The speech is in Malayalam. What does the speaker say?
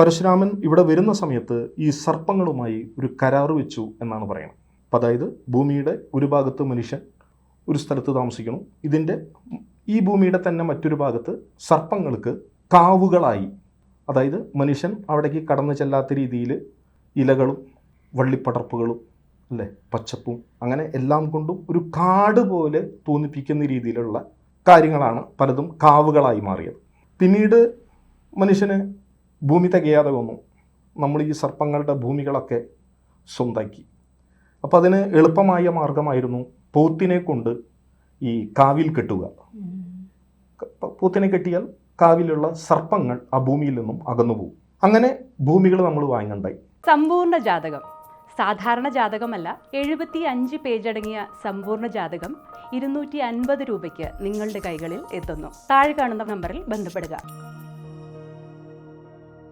പരശുരാമൻ ഇവിടെ വരുന്ന സമയത്ത് ഈ സർപ്പങ്ങളുമായി ഒരു കരാറ് വെച്ചു എന്നാണ് പറയുന്നത്. അപ്പം അതായത് ഭൂമിയുടെ ഒരു ഭാഗത്ത് മനുഷ്യൻ ഒരു സ്ഥലത്ത് താമസിക്കണം, ഈ ഭൂമിയുടെ തന്നെ മറ്റൊരു ഭാഗത്ത് സർപ്പങ്ങൾക്ക് കാവുകളായി, അതായത് മനുഷ്യൻ അവിടേക്ക് കടന്നു ചെല്ലാത്ത രീതിയിൽ ഇലകളും വള്ളിപ്പടർപ്പുകളും അല്ലേ, പച്ചപ്പും അങ്ങനെ എല്ലാം കൊണ്ടും ഒരു കാട് പോലെ തോന്നിപ്പിക്കുന്ന രീതിയിലുള്ള കാര്യങ്ങളാണ് പലതും കാവുകളായി മാറിയത്. പിന്നീട് മനുഷ്യന് ഭൂമി തികയാതെ വന്നു. നമ്മൾ ഈ സർപ്പങ്ങളുടെ ഭൂമികളൊക്കെ സ്വന്തമാക്കി. അപ്പം അതിന് എളുപ്പമായ മാർഗമായിരുന്നു പോത്തിനെ കൊണ്ട് ഈ കാവിൽ കെട്ടുക. പോത്തിനെ കെട്ടിയാൽ കാവിലുള്ള സർപ്പങ്ങൾ ആ ഭൂമിയിൽ നിന്നും അകന്നു പോകും. അങ്ങനെ ഭൂമികൾ നമ്മൾ വാങ്ങണ്ടായി. സമ്പൂർണ്ണ ജാതകം സാധാരണ ജാതകമല്ല, 75 പേജടങ്ങിയ സമ്പൂർണ്ണ ജാതകം 250 രൂപയ്ക്ക് നിങ്ങളുടെ കൈകളിൽ എത്തുന്നു. താഴെ കാണുന്ന നമ്പറിൽ ബന്ധപ്പെടുക.